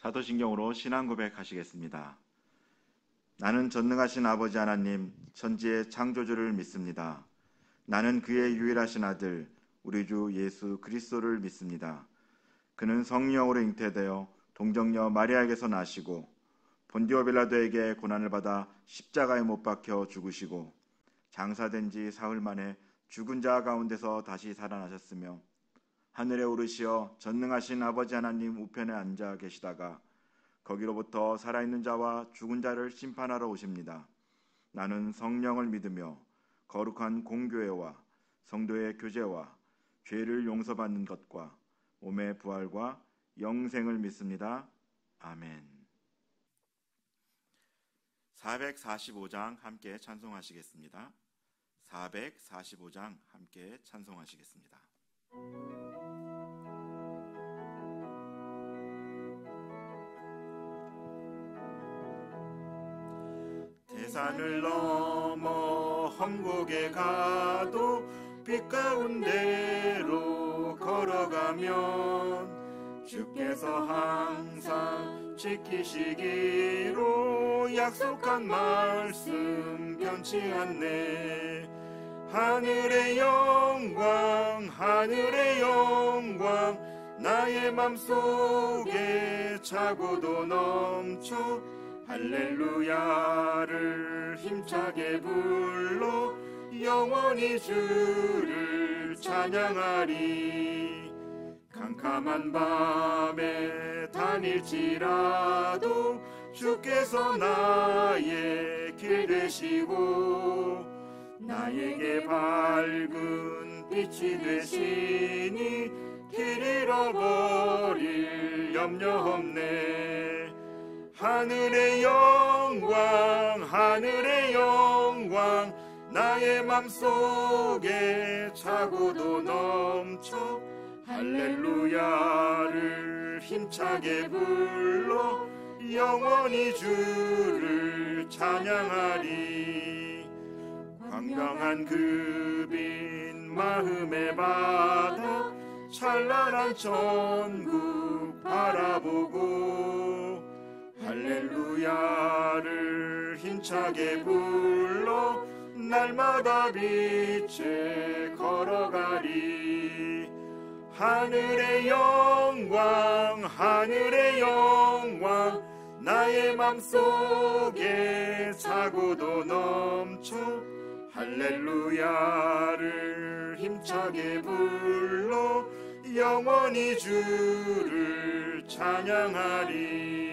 사도신경으로 신앙 고백하시겠습니다. 나는 전능하신 아버지 하나님, 천지의 창조주를 믿습니다. 나는 그의 유일하신 아들, 우리 주 예수 그리스도를 믿습니다. 그는 성령으로 잉태되어 동정녀 마리아에게서 나시고 본디오 빌라도에게 고난을 받아 십자가에 못 박혀 죽으시고 장사된 지 사흘 만에 죽은 자 가운데서 다시 살아나셨으며 하늘에 오르시어 전능하신 아버지 하나님 우편에 앉아 계시다가 거기로부터 살아있는 자와 죽은 자를 심판하러 오십니다. 나는 성령을 믿으며 거룩한 공교회와 성도의 교제와 죄를 용서받는 것과 몸의 부활과 영생을 믿습니다. 아멘. 445장 함께 찬송하시겠습니다. 445장 함께 찬송하시겠습니다. 대산을 넘어 험곡에 가도 빛 가운데로 걸어가면 주께서 항상 지키시기로 약속한 말씀 변치 않네. 하늘의 영광 하늘의 영광 나의 맘속에 차고도 넘쳐 할렐루야를 힘차게 불러 영원히 주를 찬양하리. 캄캄한 밤에 다닐지라도 주께서 나의 길 되시고 나에게 밝은 빛이 되시니 길 잃어버릴 염려 없네. 하늘의 영광 하늘의 영광 나의 맘속에 차고도 넘쳐 할렐루야를 힘차게 불러 영원히 주를 찬양하리. 광명한 그 빛 마음의 바다 찬란한 천국 바라보고 할렐루야를 힘차게 불러 날마다 빛에 걸어가리. 하늘의 영광 하늘의 영광 나의 맘속에 차고도 넘쳐 할렐루야를 힘차게 불러 영원히 주를 찬양하리.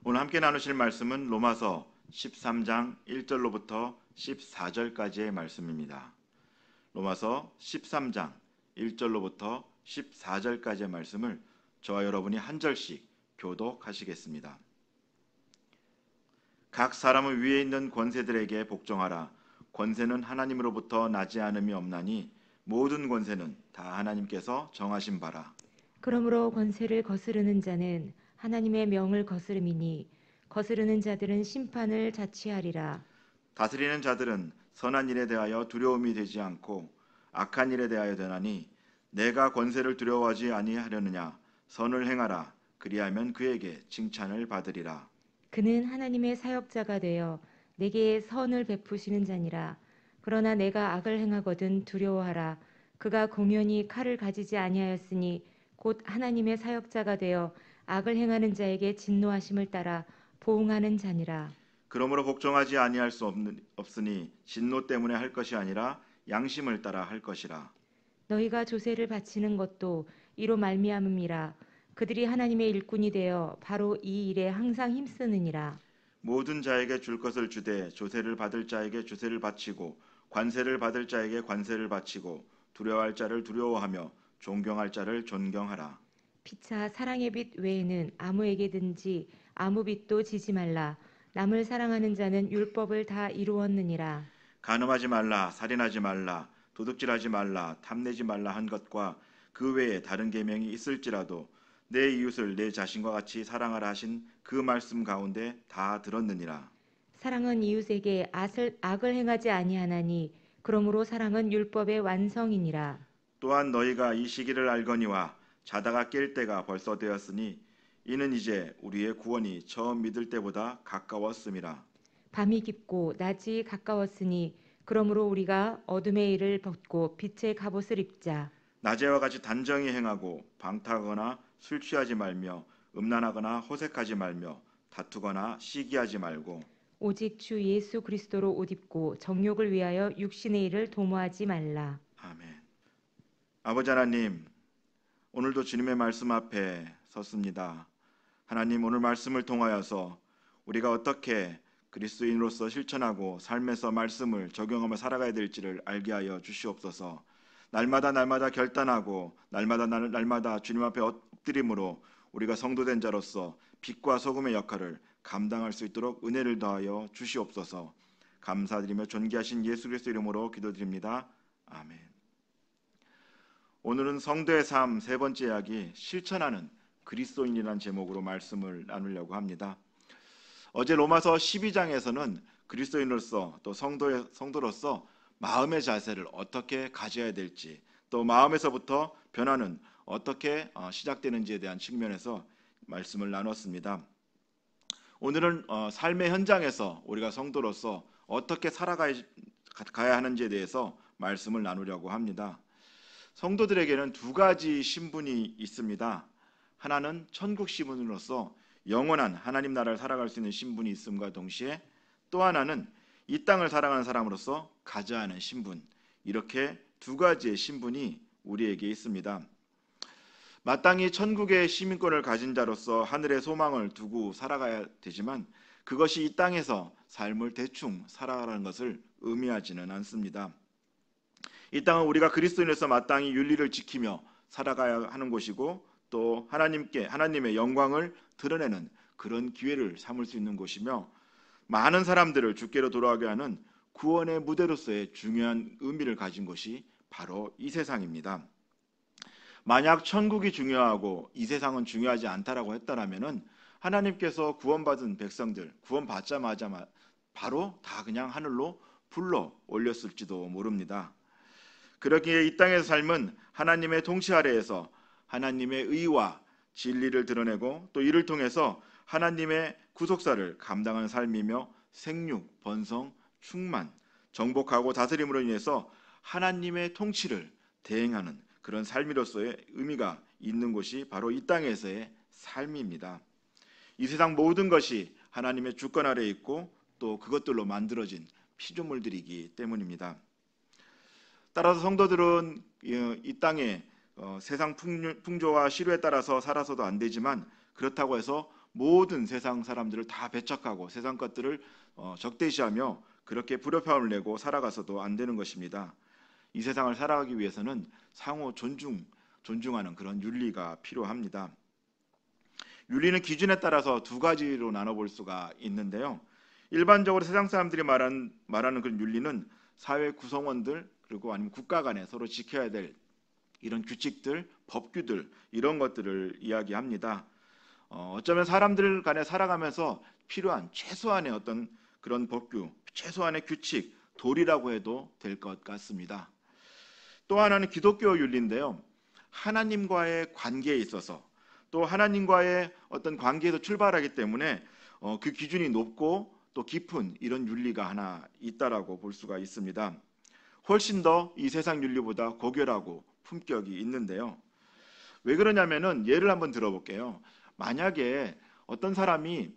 오늘 함께 나누실 말씀은 로마서 13장 1절로부터 14절까지의 말씀입니다. 로마서 13장 1절로부터 14절까지의 말씀을 저와 여러분이 한 절씩 교독하시겠습니다. 각 사람은 위에 있는 권세들에게 복종하라. 권세는 하나님으로부터 나지 않음이 없나니 모든 권세는 다 하나님께서 정하신 바라. 그러므로 권세를 거스르는 자는 하나님의 명을 거스름이니 거스르는 자들은 심판을 자취하리라. 다스리는 자들은 선한 일에 대하여 두려움이 되지 않고 악한 일에 대하여 되나니 내가 권세를 두려워하지 아니하려느냐. 선을 행하라. 그리하면 그에게 칭찬을 받으리라. 그는 하나님의 사역자가 되어 내게 선을 베푸시는 자니라. 그러나 내가 악을 행하거든 두려워하라. 그가 공연히 칼을 가지지 아니하였으니 곧 하나님의 사역자가 되어 악을 행하는 자에게 진노하심을 따라 보응하는 자니라. 그러므로 복종하지 아니할 수 없으니 진노 때문에 할 것이 아니라 양심을 따라 할 것이라. 너희가 조세를 바치는 것도 이로 말미암음이라. 그들이 하나님의 일꾼이 되어 바로 이 일에 항상 힘쓰느니라. 모든 자에게 줄 것을 주되 조세를 받을 자에게 조세를 바치고 관세를 받을 자에게 관세를 바치고 두려워할 자를 두려워하며 존경할 자를 존경하라. 피차 사랑의 빛 외에는 아무에게든지 아무 빛도 지지 말라. 남을 사랑하는 자는 율법을 다 이루었느니라. 간음하지 말라, 살인하지 말라, 도둑질하지 말라, 탐내지 말라 한 것과 그 외에 다른 계명이 있을지라도 내 이웃을 내 자신과 같이 사랑하라 하신 그 말씀 가운데 다 들었느니라. 사랑은 이웃에게 악을 행하지 아니하나니 그러므로 사랑은 율법의 완성이니라. 또한 너희가 이 시기를 알거니와 자다가 깰 때가 벌써 되었으니 이는 이제 우리의 구원이 처음 믿을 때보다 가까웠음이라. 밤이 깊고 낮이 가까웠으니 그러므로 우리가 어둠의 일을 벗고 빛의 갑옷을 입자. 낮에와 같이 단정히 행하고 방탕하거나 술 취하지 말며 음란하거나 호색하지 말며 다투거나 시기하지 말고 오직 주 예수 그리스도로 옷 입고 정욕을 위하여 육신의 일을 도모하지 말라. 아멘. 아버지 하나님, 오늘도 주님의 말씀 앞에 섰습니다. 하나님, 오늘 말씀을 통하여서 우리가 어떻게 그리스도인으로서 실천하고 삶에서 말씀을 적용하며 살아가야 될지를 알게 하여 주시옵소서. 날마다 결단하고 날마다 주님 앞에 엎드림으로 우리가 성도된 자로서 빛과 소금의 역할을 감당할 수 있도록 은혜를 더하여 주시옵소서. 감사드리며 존귀하신 예수 그리스도 이름으로 기도드립니다. 아멘. 오늘은 성도의 삶 세 번째 이야기, 실천하는 그리스도인이라는 제목으로 말씀을 나누려고 합니다. 어제 로마서 12장에서는 그리스도인으로서 또 성도로서 마음의 자세를 어떻게 가져야 될지, 또 마음에서부터 변화는 어떻게 시작되는지에 대한 측면에서 말씀을 나눴습니다. 오늘은 삶의 현장에서 우리가 성도로서 어떻게 살아가야 하는지에 대해서 말씀을 나누려고 합니다. 성도들에게는 두 가지 신분이 있습니다. 하나는 천국 신분으로서 영원한 하나님 나라를 살아갈 수 있는 신분이 있음과 동시에 또 하나는 이 땅을 살아가는 사람으로서 가져야 하는 신분, 이렇게 두 가지의 신분이 우리에게 있습니다. 마땅히 천국의 시민권을 가진 자로서 하늘의 소망을 두고 살아가야 되지만 그것이 이 땅에서 삶을 대충 살아가라는 것을 의미하지는 않습니다. 이 땅은 우리가 그리스도인으로서 마땅히 윤리를 지키며 살아가야 하는 곳이고 또 하나님의 영광을 드러내는 그런 기회를 삼을 수 있는 곳이며 많은 사람들을 주께로 돌아가게 하는 구원의 무대로서의 중요한 의미를 가진 곳이 바로 이 세상입니다. 만약 천국이 중요하고 이 세상은 중요하지 않다라고 했다라면은 하나님께서 구원받은 백성들 구원받자마자 바로 다 그냥 하늘로 불러 올렸을지도 모릅니다. 그러기에 이 땅의 삶은 하나님의 통치 아래에서 하나님의 의와 진리를 드러내고 또 이를 통해서 하나님의 구속사를 감당하는 삶이며 생육, 번성, 충만, 정복하고 다스림으로 인해서 하나님의 통치를 대행하는 그런 삶으로서의 의미가 있는 곳이 바로 이 땅에서의 삶입니다. 이 세상 모든 것이 하나님의 주권 아래에 있고 또 그것들로 만들어진 피조물들이기 때문입니다. 따라서 성도들은 이 땅에 세상 풍조와 시류에 따라서 살아서도 안 되지만 그렇다고 해서 모든 세상 사람들을 다 배척하고 세상 것들을 적대시하며 그렇게 불협화음을 내고 살아가서도 안 되는 것입니다. 이 세상을 살아가기 위해서는 상호 존중하는 그런 윤리가 필요합니다. 윤리는 기준에 따라서 두 가지로 나눠볼 수가 있는데요. 일반적으로 세상 사람들이 말하는 그런 윤리는 사회 구성원들 그리고 아니면 국가 간에 서로 지켜야 될 이런 규칙들, 법규들 이런 것들을 이야기합니다. 어쩌면 사람들 간에 살아가면서 필요한 최소한의 어떤 그런 법규, 최소한의 규칙, 도리라고 해도 될 것 같습니다. 또 하나는 기독교 윤리인데요. 하나님과의 관계에 있어서 또 하나님과의 어떤 관계에서 출발하기 때문에 그 기준이 높고 또 깊은 이런 윤리가 하나 있다라고 볼 수가 있습니다. 훨씬 더 이 세상 윤리보다 고결하고 품격이 있는데요. 왜 그러냐면은 예를 한번 들어볼게요. 만약에 어떤 사람이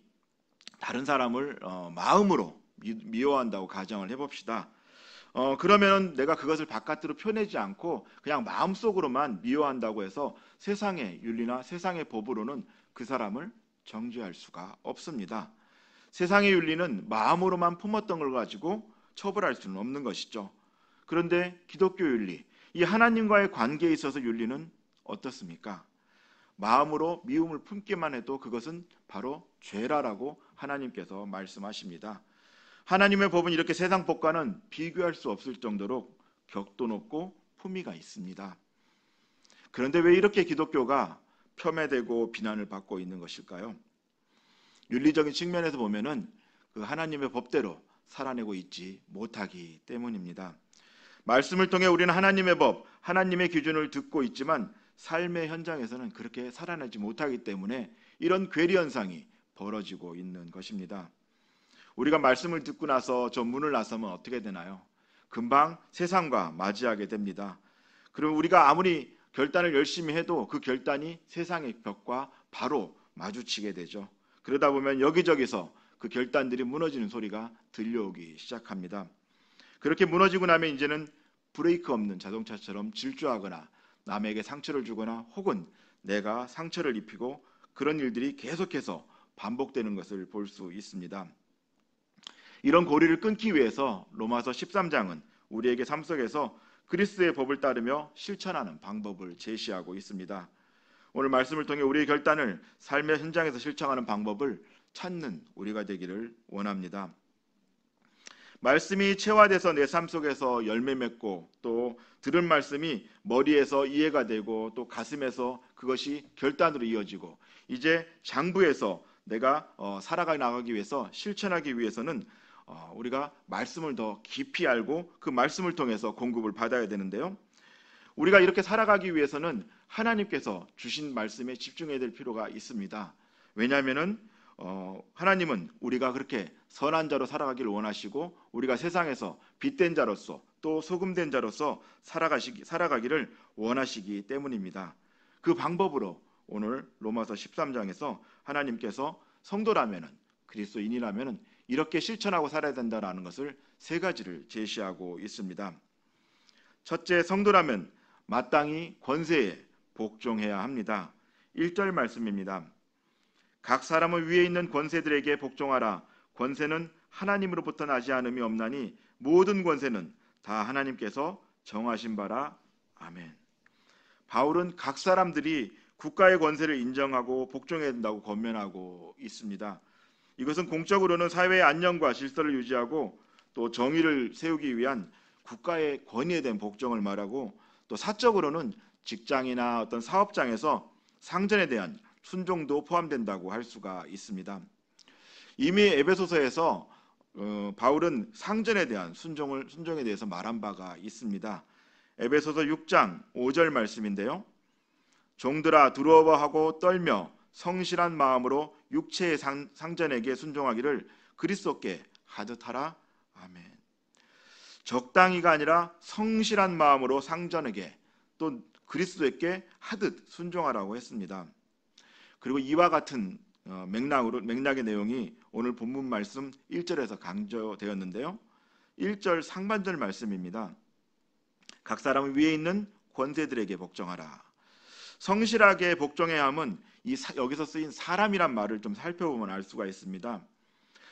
다른 사람을 마음으로 미워한다고 가정을 해봅시다. 그러면 내가 그것을 바깥으로 표내지 않고 그냥 마음속으로만 미워한다고 해서 세상의 윤리나 세상의 법으로는 그 사람을 정죄할 수가 없습니다. 세상의 윤리는 마음으로만 품었던 걸 가지고 처벌할 수는 없는 것이죠. 그런데 기독교 윤리, 이 하나님과의 관계에 있어서 윤리는 어떻습니까? 마음으로 미움을 품기만 해도 그것은 바로 죄라라고 하나님께서 말씀하십니다. 하나님의 법은 이렇게 세상 법과는 비교할 수 없을 정도로 격도 높고 품위가 있습니다. 그런데 왜 이렇게 기독교가 폄훼되고 비난을 받고 있는 것일까요? 윤리적인 측면에서 보면은 그 하나님의 법대로 살아내고 있지 못하기 때문입니다. 말씀을 통해 우리는 하나님의 법, 하나님의 기준을 듣고 있지만 삶의 현장에서는 그렇게 살아내지 못하기 때문에 이런 괴리 현상이 벌어지고 있는 것입니다. 우리가 말씀을 듣고 나서 저 문을 나서면 어떻게 되나요? 금방 세상과 맞이하게 됩니다. 그럼 우리가 아무리 결단을 열심히 해도 그 결단이 세상의 벽과 바로 마주치게 되죠. 그러다 보면 여기저기서 그 결단들이 무너지는 소리가 들려오기 시작합니다. 그렇게 무너지고 나면 이제는 브레이크 없는 자동차처럼 질주하거나 남에게 상처를 주거나 혹은 내가 상처를 입히고 그런 일들이 계속해서 반복되는 것을 볼 수 있습니다. 이런 고리를 끊기 위해서 로마서 13장은 우리에게 삶 속에서 그리스도의 법을 따르며 실천하는 방법을 제시하고 있습니다. 오늘 말씀을 통해 우리의 결단을 삶의 현장에서 실천하는 방법을 찾는 우리가 되기를 원합니다. 말씀이 체화돼서 내 삶 속에서 열매 맺고 또 들은 말씀이 머리에서 이해가 되고 또 가슴에서 그것이 결단으로 이어지고 이제 장부에서 내가 살아가 나가기 위해서 실천하기 위해서는 우리가 말씀을 더 깊이 알고 그 말씀을 통해서 공급을 받아야 되는데요. 우리가 이렇게 살아가기 위해서는 하나님께서 주신 말씀에 집중해야 될 필요가 있습니다. 왜냐하면은 하나님은 우리가 그렇게 선한 자로 살아가기를 원하시고 우리가 세상에서 빛된 자로서 또 소금된 자로서 살아가기를 원하시기 때문입니다. 그 방법으로 오늘 로마서 13장에서 하나님께서 성도라면은 그리스도인이라면은 이렇게 실천하고 살아야 된다라는 것을 세 가지를 제시하고 있습니다. 첫째, 성도라면 마땅히 권세에 복종해야 합니다. 1절 말씀입니다. 각 사람은 위에 있는 권세들에게 복종하라. 권세는 하나님으로부터 나지 않음이 없나니 모든 권세는 다 하나님께서 정하신 바라. 아멘. 바울은 각 사람들이 국가의 권세를 인정하고 복종해야 된다고 권면하고 있습니다. 이것은 공적으로는 사회의 안녕과 질서를 유지하고 또 정의를 세우기 위한 국가의 권위에 대한 복종을 말하고 또 사적으로는 직장이나 어떤 사업장에서 상전에 대한 순종도 포함된다고 할 수가 있습니다. 이미 에베소서에서 바울은 상전에 대한 순종에 대해서 말한 바가 있습니다. 에베소서 6장 5절 말씀인데요. 종들아 두려워하고 떨며 성실한 마음으로 육체의 상전에게 순종하기를 그리스도께 하듯 하라. 아멘. 적당히가 아니라 성실한 마음으로 상전에게 또 그리스도께 하듯 순종하라고 했습니다. 그리고 이와 같은 맥락의 내용이 오늘 본문 말씀 1절에서 강조되었는데요. 1절 상반절 말씀입니다. 각 사람은 위에 있는 권세들에게 복종하라. 성실하게 복종해야 함은 여기서 쓰인 사람이란 말을 좀 살펴보면 알 수가 있습니다.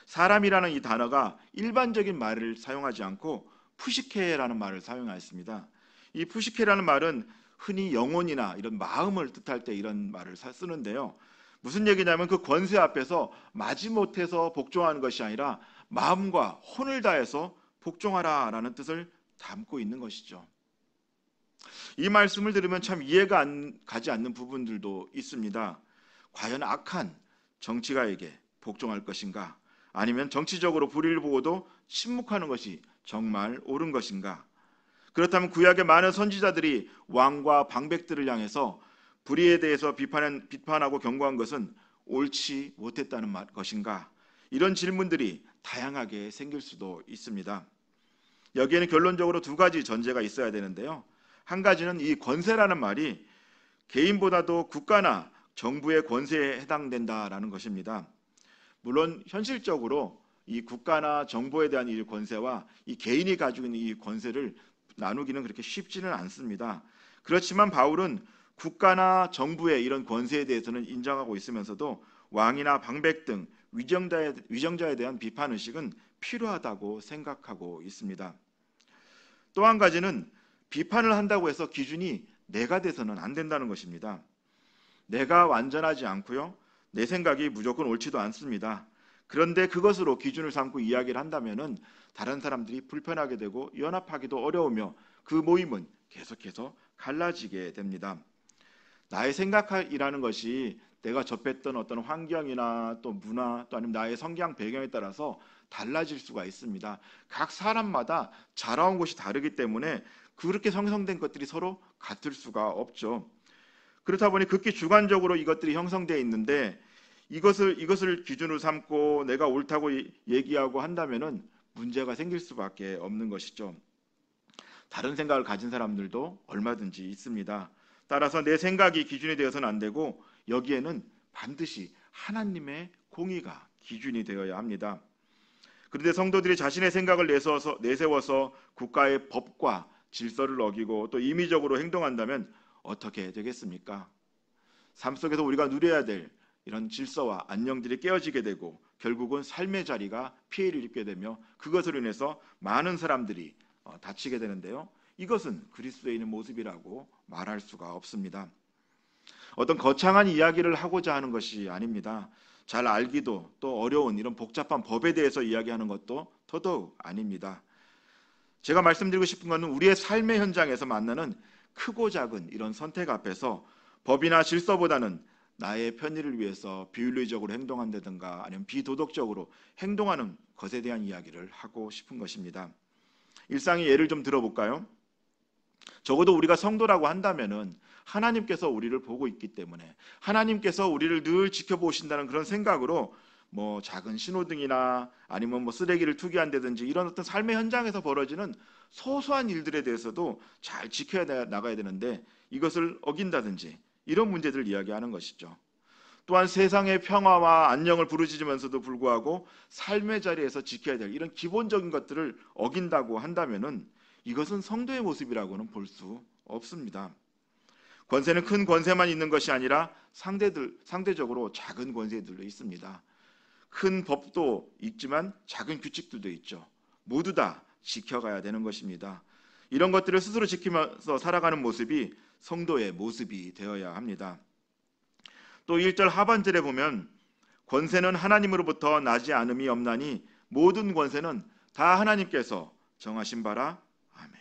사람이라는 이 단어가 일반적인 말을 사용하지 않고 푸시케라는 말을 사용하였습니다. 이 푸시케라는 말은 흔히 영혼이나 이런 마음을 뜻할 때 이런 말을 쓰는데요. 무슨 얘기냐면 그 권세 앞에서 마지못해서 복종하는 것이 아니라 마음과 혼을 다해서 복종하라라는 뜻을 담고 있는 것이죠. 이 말씀을 들으면 참 이해가 가지 않는 부분들도 있습니다. 과연 악한 정치가에게 복종할 것인가? 아니면 정치적으로 불의를 보고도 침묵하는 것이 정말 옳은 것인가? 그렇다면 구약의 많은 선지자들이 왕과 방백들을 향해서 불의에 대해서 비판하고 경고한 것은 옳지 못했다는 것인가? 이런 질문들이 다양하게 생길 수도 있습니다. 여기에는 결론적으로 두 가지 전제가 있어야 되는데요. 한 가지는 이 권세라는 말이 개인보다도 국가나 정부의 권세에 해당된다라는 것입니다. 물론 현실적으로 이 국가나 정부에 대한 이 권세와 이 개인이 가지고 있는 이 권세를 나누기는 그렇게 쉽지는 않습니다. 그렇지만 바울은 국가나 정부의 이런 권세에 대해서는 인정하고 있으면서도 왕이나 방백 등 위정자에 대한 비판의식은 필요하다고 생각하고 있습니다. 또 한 가지는 비판을 한다고 해서 기준이 내가 돼서는 안 된다는 것입니다. 내가 완전하지 않고요. 내 생각이 무조건 옳지도 않습니다. 그런데 그것으로 기준을 삼고 이야기를 한다면은 다른 사람들이 불편하게 되고 연합하기도 어려우며 그 모임은 계속해서 갈라지게 됩니다. 나의 생각이라는 것이 내가 접했던 어떤 환경이나 또 문화 또 아니면 나의 성경 배경에 따라서 달라질 수가 있습니다. 각 사람마다 자라온 곳이 다르기 때문에 그렇게 형성된 것들이 서로 같을 수가 없죠. 그렇다 보니 극히 주관적으로 이것들이 형성되어 있는데 이것을 기준으로 삼고 내가 옳다고 얘기하고 한다면은 문제가 생길 수밖에 없는 것이죠. 다른 생각을 가진 사람들도 얼마든지 있습니다. 따라서 내 생각이 기준이 되어서는 안 되고 여기에는 반드시 하나님의 공의가 기준이 되어야 합니다. 그런데 성도들이 자신의 생각을 내세워서 국가의 법과 질서를 어기고 또 임의적으로 행동한다면 어떻게 되겠습니까? 삶 속에서 우리가 누려야 될 이런 질서와 안녕들이 깨어지게 되고 결국은 삶의 자리가 피해를 입게 되며 그것으로 인해서 많은 사람들이 다치게 되는데요. 이것은 그리스도인의 모습이라고 말할 수가 없습니다. 어떤 거창한 이야기를 하고자 하는 것이 아닙니다. 잘 알기도 또 어려운 이런 복잡한 법에 대해서 이야기하는 것도 더더욱 아닙니다. 제가 말씀드리고 싶은 것은 우리의 삶의 현장에서 만나는 크고 작은 이런 선택 앞에서 법이나 질서보다는 나의 편의를 위해서 비윤리적으로 행동한다든가 아니면 비도덕적으로 행동하는 것에 대한 이야기를 하고 싶은 것입니다. 일상의 예를 좀 들어볼까요? 적어도 우리가 성도라고 한다면은 하나님께서 우리를 보고 있기 때문에 하나님께서 우리를 늘 지켜보신다는 그런 생각으로 뭐 작은 신호등이나 아니면 뭐 쓰레기를 투기한다든지 이런 어떤 삶의 현장에서 벌어지는 소소한 일들에 대해서도 잘 지켜야 나가야 되는데 이것을 어긴다든지 이런 문제들을 이야기하는 것이죠. 또한 세상의 평화와 안녕을 부르짖으면서도 불구하고 삶의 자리에서 지켜야 될 이런 기본적인 것들을 어긴다고 한다면은 이것은 성도의 모습이라고는 볼 수 없습니다. 권세는 큰 권세만 있는 것이 아니라 상대적으로 작은 권세들도 있습니다. 큰 법도 있지만 작은 규칙들도 있죠. 모두 다 지켜가야 되는 것입니다. 이런 것들을 스스로 지키면서 살아가는 모습이 성도의 모습이 되어야 합니다. 또 1절 하반절에 보면 권세는 하나님으로부터 나지 않음이 없나니 모든 권세는 다 하나님께서 정하신 바라. 아멘.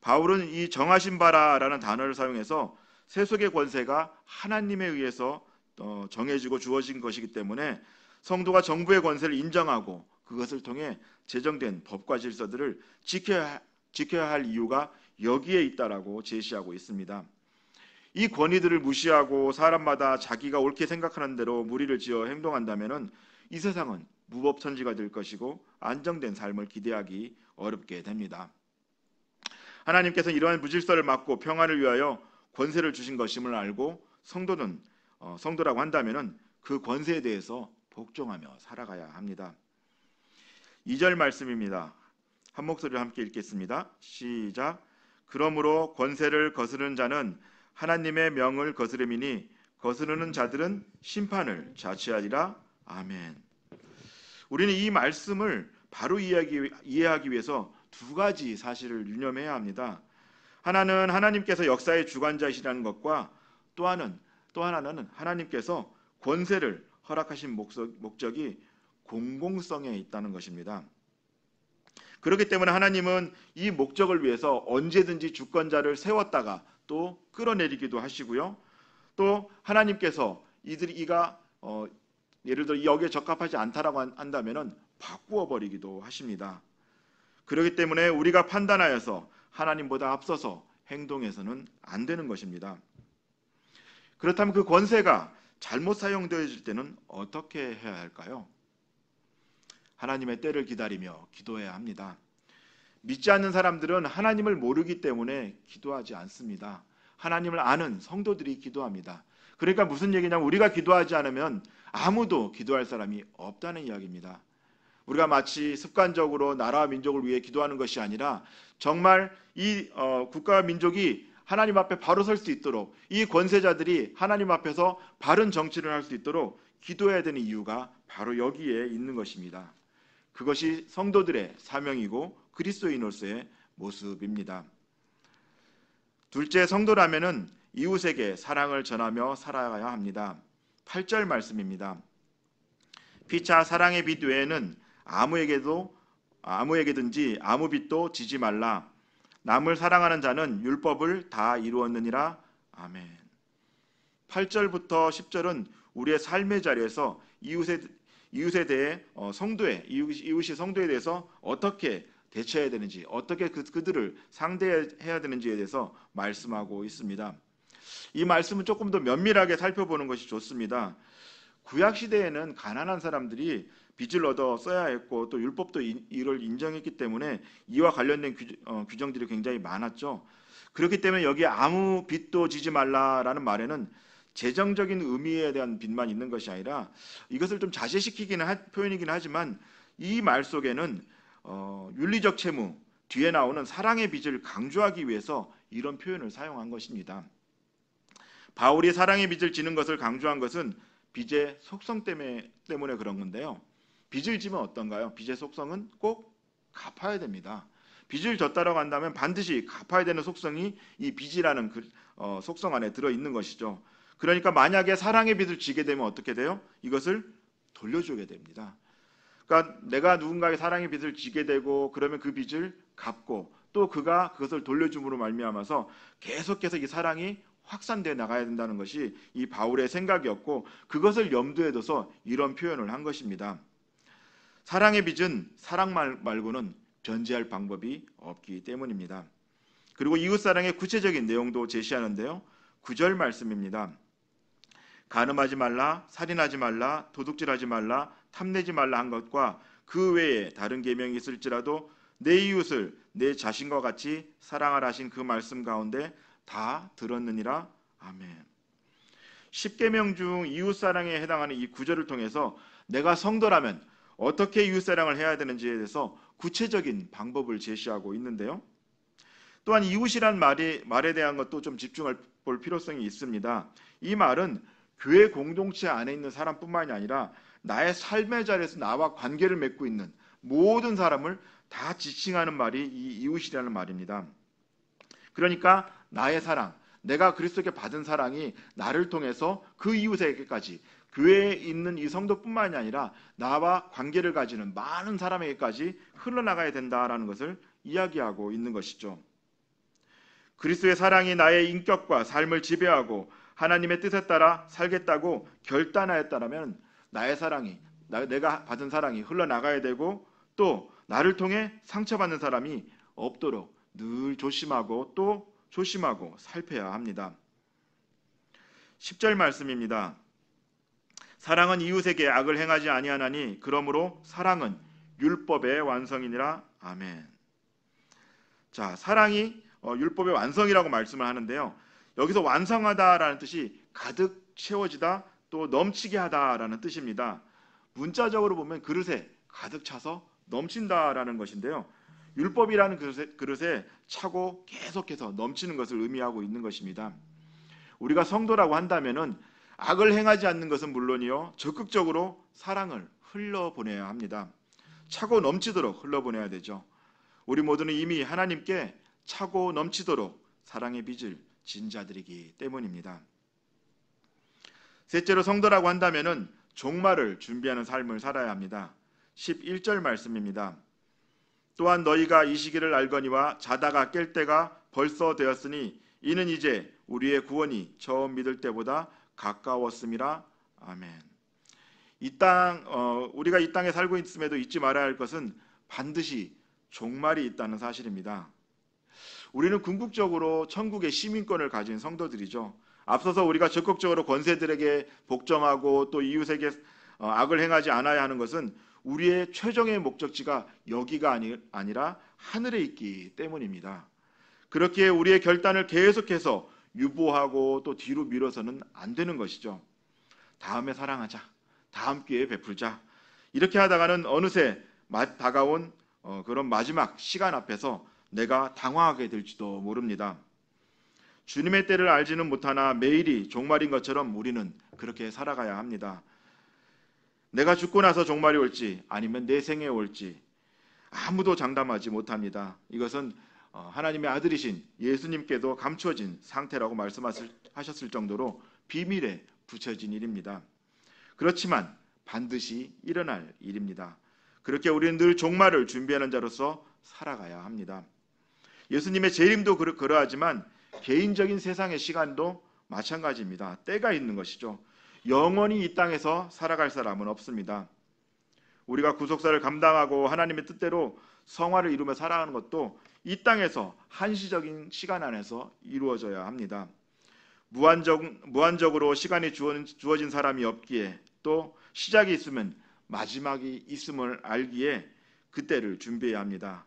바울은 이 정하신 바라라는 단어를 사용해서 세속의 권세가 하나님에 의해서 정해지고 주어진 것이기 때문에 성도가 정부의 권세를 인정하고 그것을 통해 제정된 법과 질서들을 지켜야 할 이유가 여기에 있다라고 제시하고 있습니다. 이 권위들을 무시하고 사람마다 자기가 옳게 생각하는 대로 무리를 지어 행동한다면 이 세상은 무법천지가 될 것이고 안정된 삶을 기대하기 어렵게 됩니다. 하나님께서 이러한 무질서를 막고 평안을 위하여 권세를 주신 것임을 알고 성도라고 한다면 그 권세에 대해서 복종하며 살아가야 합니다. 2절 말씀입니다. 한 목소리로 함께 읽겠습니다. 시작. 그러므로 권세를 거스르는 자는 하나님의 명을 거스름이니 거스르는 자들은 심판을 자취하리라. 아멘. 우리는 이 말씀을 바로 이해하기 위해서 두 가지 사실을 유념해야 합니다. 하나는 하나님께서 역사의 주관자이시라는 것과 또 하나는 하나님께서 권세를 허락하신 목적이 공공성에 있다는 것입니다. 그렇기 때문에 하나님은 이 목적을 위해서 언제든지 주권자를 세웠다가 또 끌어내리기도 하시고요. 또 하나님께서 이가 예를 들어 여기에 적합하지 않다라고 한다면은 바꾸어 버리기도 하십니다. 그렇기 때문에 우리가 판단하여서 하나님보다 앞서서 행동해서는 안 되는 것입니다. 그렇다면 그 권세가 잘못 사용되어질 때는 어떻게 해야 할까요? 하나님의 때를 기다리며 기도해야 합니다. 믿지 않는 사람들은 하나님을 모르기 때문에 기도하지 않습니다. 하나님을 아는 성도들이 기도합니다. 그러니까 무슨 얘기냐면 우리가 기도하지 않으면 아무도 기도할 사람이 없다는 이야기입니다. 우리가 마치 습관적으로 나라와 민족을 위해 기도하는 것이 아니라 정말 이 국가와 민족이 하나님 앞에 바로 설 수 있도록 이 권세자들이 하나님 앞에서 바른 정치를 할 수 있도록 기도해야 되는 이유가 바로 여기에 있는 것입니다. 그것이 성도들의 사명이고 그리스도인으로서의 모습입니다. 둘째, 성도라면은 이웃에게 사랑을 전하며 살아가야 합니다. 8절 말씀입니다. 피차 사랑의 빛 외에는 아무에게든지 아무 빛도 지지 말라. 남을 사랑하는 자는 율법을 다 이루었느니라. 아멘. 8절부터 10절은 우리의 삶의 자리에서 이웃에 대해 이웃이 성도에 대해서 어떻게 대처해야 되는지, 어떻게 그들을 상대해야 되는지에 대해서 말씀하고 있습니다. 이 말씀은 조금 더 면밀하게 살펴보는 것이 좋습니다. 구약 시대에는 가난한 사람들이 빚을 얻어 써야 했고 또 율법도 이를 인정했기 때문에 이와 관련된 규정들이 굉장히 많았죠. 그렇기 때문에 여기에 아무 빚도 지지 말라라는 말에는 재정적인 의미에 대한 빚만 있는 것이 아니라 이것을 좀 자제시키기는 표현이긴 하지만 이 말 속에는 윤리적 채무 뒤에 나오는 사랑의 빚을 강조하기 위해서 이런 표현을 사용한 것입니다. 바울이 사랑의 빚을 지는 것을 강조한 것은 빚의 속성 때문에 그런 건데요. 빚을 지면 어떤가요? 빚의 속성은 꼭 갚아야 됩니다. 빚을 졌다라고 한다면 반드시 갚아야 되는 속성이 이 빚이라는 속성 안에 들어있는 것이죠. 그러니까 만약에 사랑의 빚을 지게 되면 어떻게 돼요? 이것을 돌려주게 됩니다. 그러니까 내가 누군가의 사랑의 빚을 지게 되고 그러면 그 빚을 갚고 또 그가 그것을 돌려줌으로 말미암아서 계속해서 이 사랑이 확산되어 나가야 된다는 것이 이 바울의 생각이었고 그것을 염두에 둬서 이런 표현을 한 것입니다. 사랑의 빚은 사랑 말고는 변제할 방법이 없기 때문입니다. 그리고 이웃사랑의 구체적인 내용도 제시하는데요. 9절 말씀입니다. 간음하지 말라, 살인하지 말라, 도둑질하지 말라, 탐내지 말라 한 것과 그 외에 다른 계명이 있을지라도 내 이웃을 내 자신과 같이 사랑하라 하신 그 말씀 가운데 다 들었느니라. 아멘. 10계명 중 이웃사랑에 해당하는 이 구절을 통해서 내가 성도라면 어떻게 이웃사랑을 해야 되는지에 대해서 구체적인 방법을 제시하고 있는데요. 또한 이웃이란 말에 대한 것도 좀 집중할 볼 필요성이 있습니다. 이 말은 교회 공동체 안에 있는 사람뿐만이 아니라 나의 삶의 자리에서 나와 관계를 맺고 있는 모든 사람을 다 지칭하는 말이 이 이웃이라는 말입니다. 그러니까 나의 사랑, 내가 그리스도께 받은 사랑이 나를 통해서 그 이웃에게까지 교회에 있는 이 성도뿐만이 아니라 나와 관계를 가지는 많은 사람에게까지 흘러나가야 된다라는 것을 이야기하고 있는 것이죠. 그리스도의 사랑이 나의 인격과 삶을 지배하고 하나님의 뜻에 따라 살겠다고 결단하였다면 나의 사랑이 내가 받은 사랑이 흘러나가야 되고 또 나를 통해 상처받는 사람이 없도록 늘 조심하고 또 조심하고 살펴야 합니다. 10절 말씀입니다. 사랑은 이웃에게 악을 행하지 아니하나니 그러므로 사랑은 율법의 완성이니라. 아멘. 자, 사랑이 율법의 완성이라고 말씀을 하는데요. 여기서 완성하다라는 뜻이 가득 채워지다 또 넘치게 하다라는 뜻입니다. 문자적으로 보면 그릇에 가득 차서 넘친다라는 것인데요. 율법이라는 그릇에 차고 계속해서 넘치는 것을 의미하고 있는 것입니다. 우리가 성도라고 한다면은 악을 행하지 않는 것은 물론이요 적극적으로 사랑을 흘러보내야 합니다. 차고 넘치도록 흘러보내야 되죠. 우리 모두는 이미 하나님께 차고 넘치도록 사랑의 빚을 진 자들이기 때문입니다. 셋째로 성도라고 한다면은 종말을 준비하는 삶을 살아야 합니다. 11절 말씀입니다. 또한 너희가 이 시기를 알거니와 자다가 깰 때가 벌써 되었으니 이는 이제 우리의 구원이 처음 믿을 때보다 가까웠음이라. 아멘. 우리가 이 땅에 살고 있음에도 잊지 말아야 할 것은 반드시 종말이 있다는 사실입니다. 우리는 궁극적으로 천국의 시민권을 가진 성도들이죠. 앞서서 우리가 적극적으로 권세들에게 복종하고 또 이웃에게 악을 행하지 않아야 하는 것은 우리의 최종의 목적지가 여기가 아니라 하늘에 있기 때문입니다. 그렇기에 우리의 결단을 계속해서 유보하고 또 뒤로 미뤄서는 안 되는 것이죠. 다음에 사랑하자, 다음 기회에 베풀자, 이렇게 하다가는 어느새 다가온 그런 마지막 시간 앞에서 내가 당황하게 될지도 모릅니다. 주님의 때를 알지는 못하나 매일이 종말인 것처럼 우리는 그렇게 살아가야 합니다. 내가 죽고 나서 종말이 올지 아니면 내 생에 올지 아무도 장담하지 못합니다. 이것은 하나님의 아들이신 예수님께도 감추어진 상태라고 말씀하셨을 정도로 비밀에 붙여진 일입니다. 그렇지만 반드시 일어날 일입니다. 그렇게 우리는 늘 종말을 준비하는 자로서 살아가야 합니다. 예수님의 재림도 그러하지만 개인적인 세상의 시간도 마찬가지입니다. 때가 있는 것이죠. 영원히 이 땅에서 살아갈 사람은 없습니다. 우리가 구속사를 감당하고 하나님의 뜻대로 성화를 이루며 살아가는 것도 이 땅에서 한시적인 시간 안에서 이루어져야 합니다. 무한적으로 시간이 주어진 사람이 없기에 또 시작이 있으면 마지막이 있음을 알기에 그때를 준비해야 합니다.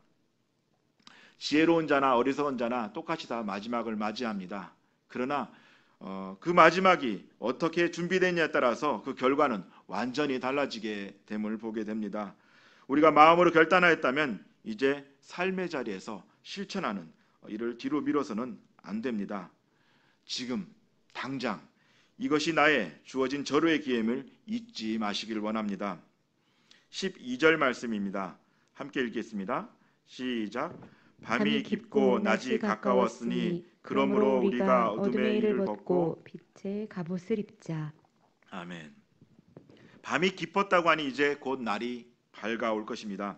지혜로운 자나 어리석은 자나 똑같이 다 마지막을 맞이합니다. 그러나 그 마지막이 어떻게 준비되느냐에 따라서 그 결과는 완전히 달라지게 됨을 보게 됩니다. 우리가 마음으로 결단하였다면 이제 삶의 자리에서 실천하는 일을 뒤로 미뤄서는 안 됩니다. 지금 당장 이것이 나의 주어진 절호의 기회임을 잊지 마시길 원합니다. 12절 말씀입니다. 함께 읽겠습니다. 시작. 밤이 깊고 낮이 가까웠으니 그러므로 우리가 어둠의 일을 벗고 빛의 갑옷을 입자. 아멘. 밤이 깊었다고 하니 이제 곧 날이 밝아올 것입니다.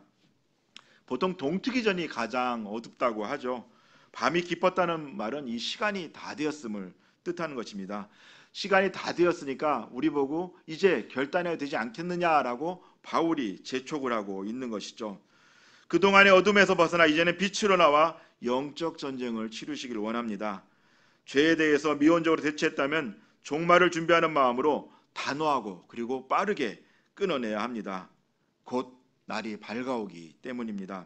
보통 동트기 전이 가장 어둡다고 하죠. 밤이 깊었다는 말은 이 시간이 다 되었음을 뜻하는 것입니다. 시간이 다 되었으니까 우리 보고 이제 결단해야 되지 않겠느냐라고 바울이 재촉을 하고 있는 것이죠. 그동안의 어둠에서 벗어나 이제는 빛으로 나와 영적 전쟁을 치르시길 원합니다. 죄에 대해서 미온적으로 대처했다면 종말을 준비하는 마음으로 단호하고 그리고 빠르게 끊어내야 합니다. 곧 날이 밝아오기 때문입니다.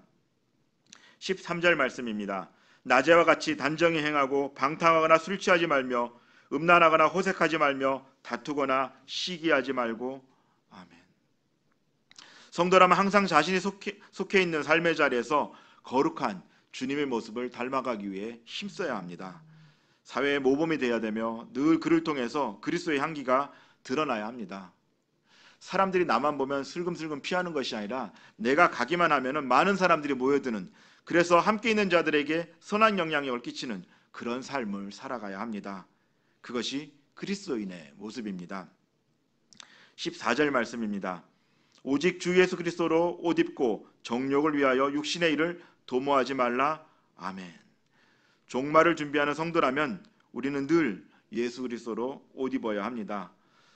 13절 말씀입니다. 낮에와 같이 단정히 행하고 방탕하거나 술 취하지 말며 음란하거나 호색하지 말며 다투거나 시기하지 말고. 아멘. 성도라면 항상 자신이 속해 있는 삶의 자리에서 거룩한 주님의 모습을 닮아가기 위해 힘써야 합니다. 사회의 모범이 되어야 되며 늘 그를 통해서 그리스도의 향기가 드러나야 합니다. 사람들이 나만 보면 슬금슬금 피하는 것이 아니라 내가 가기만 하면 많은 사람들이 모여드는, 그래서 함께 있는 자들에게 선한 영향력을 끼치는 그런 삶을 살아가야 합니다. 그것이 그리스도인의 모습입니다. 14절 말씀입니다. 오직 주 예수 그리스도로 옷 입고 정욕을 위하여 육신의 일을 도모하지 말라. 아멘. 종말을 준비하는 성도라면 우리는 늘 예수 그리스도로 옷 입어야 합니다.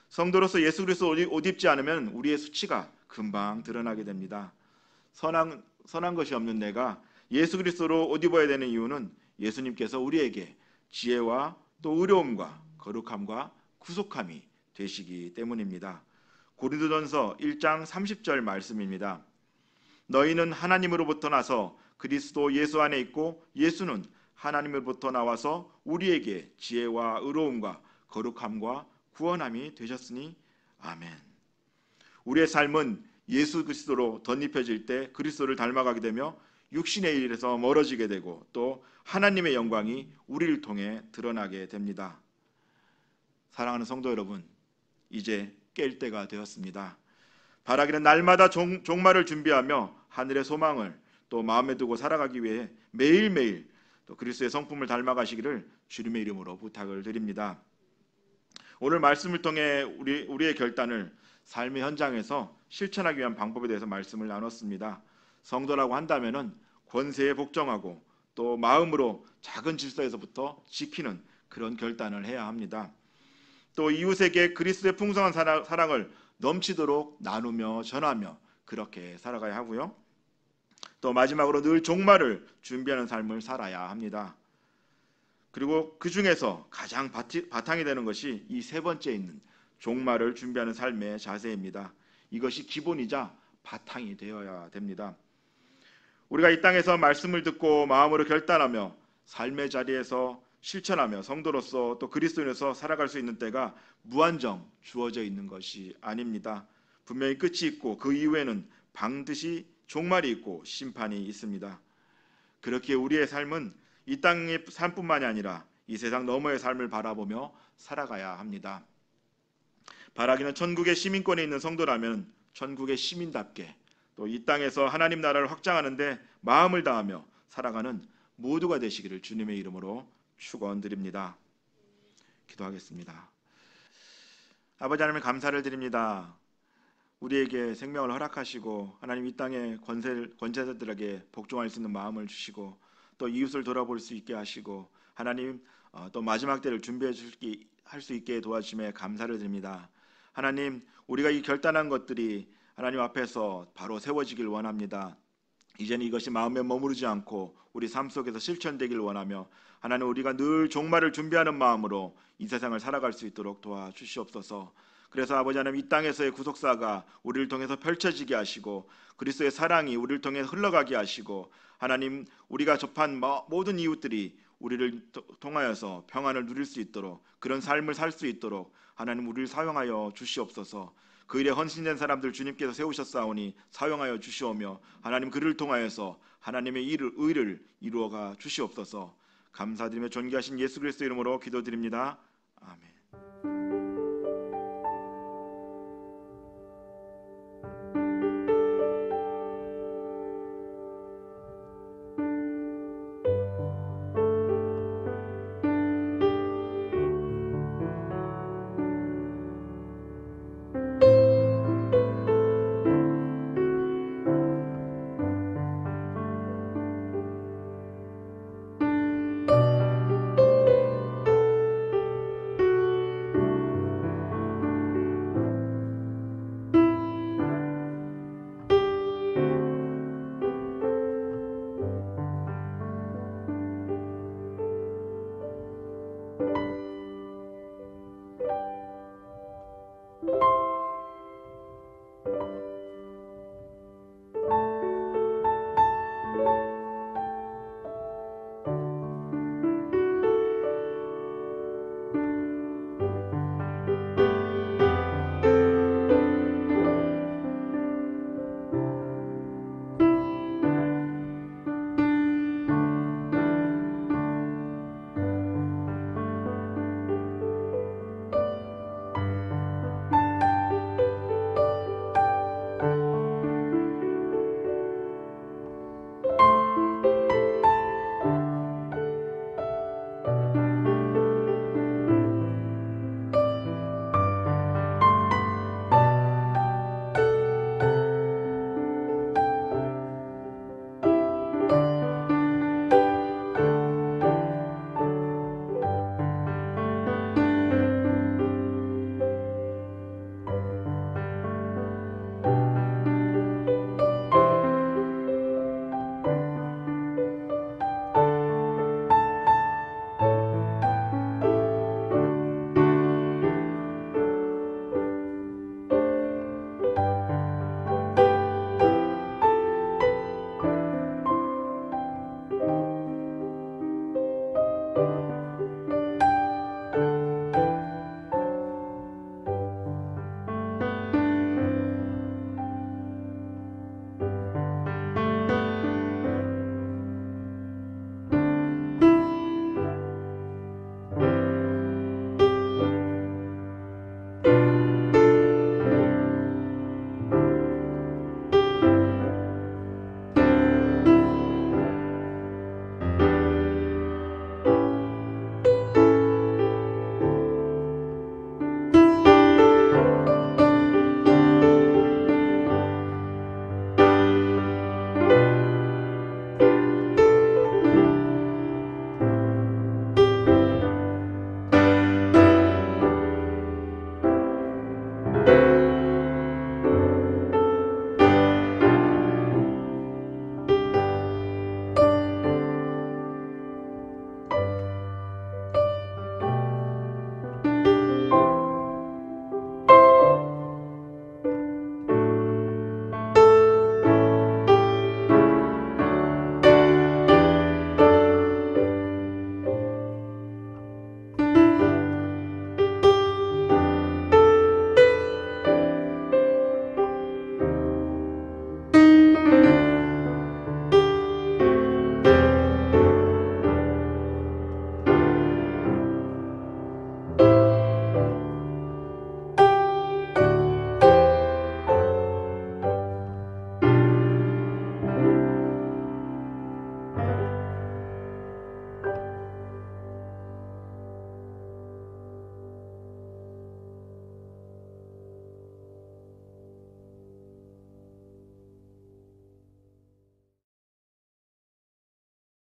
성도로서 예수 그리스도 옷 입지 않으면 우리의 수치가 금방 드러나게 됩니다. 선한 것이 없는 내가 예수 그리스도로 옷 입어야 되는 이유는 예수님께서 우리에게 지혜와 또 의로움과 거룩함과 구속함이 되시기 때문입니다. 고린도전서 1장 30절 말씀입니다. 너희는 하나님으로부터 나서 그리스도 예수 안에 있고 예수는 하나님으로부터 나와서 우리에게 지혜와 의로움과 거룩함과 구원함이 되셨으니 아멘. 우리의 삶은 예수 그리스도로 덧입혀질 때 그리스도를 닮아가게 되며 육신의 일에서 멀어지게 되고 또 하나님의 영광이 우리를 통해 드러나게 됩니다. 사랑하는 성도 여러분, 이제 깰 때가 되었습니다. 바라기는 날마다 종말을 준비하며 하늘의 소망을 또 마음에 두고 살아가기 위해 매일매일 또 그리스도의 성품을 닮아가시기를 주님의 이름으로 부탁을 드립니다. 오늘 말씀을 통해 우리의 결단을 삶의 현장에서 실천하기 위한 방법에 대해서 말씀을 나눴습니다. 성도라고 한다면은 권세에 복종하고 또 마음으로 작은 질서에서부터 지키는 그런 결단을 해야 합니다. 또 이웃에게 그리스도의 풍성한 사랑을 넘치도록 나누며 전하며 그렇게 살아가야 하고요. 또 마지막으로 늘 종말을 준비하는 삶을 살아야 합니다. 그리고 그 중에서 가장 바탕이 되는 것이 이 세 번째 있는 종말을 준비하는 삶의 자세입니다. 이것이 기본이자 바탕이 되어야 됩니다. 우리가 이 땅에서 말씀을 듣고 마음으로 결단하며 삶의 자리에서 실천하며 성도로서 또 그리스도인으로서 살아갈 수 있는 때가 무한정 주어져 있는 것이 아닙니다. 분명히 끝이 있고 그 이후에는 반드시 종말이 있고 심판이 있습니다. 그렇기에 우리의 삶은 이 땅의 삶뿐만이 아니라 이 세상 너머의 삶을 바라보며 살아가야 합니다. 바라기는 천국의 시민권에 있는 성도라면 천국의 시민답게 또 이 땅에서 하나님 나라를 확장하는 데 마음을 다하며 살아가는 모두가 되시기를 주님의 이름으로 축원드립니다. 기도하겠습니다. 아버지 하나님 감사를 드립니다. 우리에게 생명을 허락하시고 하나님 이 땅의 권세자들에게 복종할 수 있는 마음을 주시고 또 이웃을 돌아볼 수 있게 하시고 하나님 또 마지막 때를 준비할 수 있게 도와주심에 감사를 드립니다. 하나님 우리가 이 결단한 것들이 하나님 앞에서 바로 세워지길 원합니다. 이제는 이것이 마음에 머무르지 않고 우리 삶 속에서 실천되길 원하며 하나님 우리가 늘 종말을 준비하는 마음으로 이 세상을 살아갈 수 있도록 도와주시옵소서. 그래서 아버지 하나님 이 땅에서의 구속사가 우리를 통해서 펼쳐지게 하시고 그리스도의 사랑이 우리를 통해 흘러가게 하시고 하나님 우리가 접한 모든 이웃들이 우리를 통하여서 평안을 누릴 수 있도록 그런 삶을 살 수 있도록 하나님 우리를 사용하여 주시옵소서. 그 일에 헌신된 사람들 주님께서 세우셨사오니 사용하여 주시오며 하나님 그를 통하여서 하나님의 의를 이루어가 주시옵소서. 감사드리며 존귀하신 예수 그리스도 이름으로 기도드립니다. 아멘.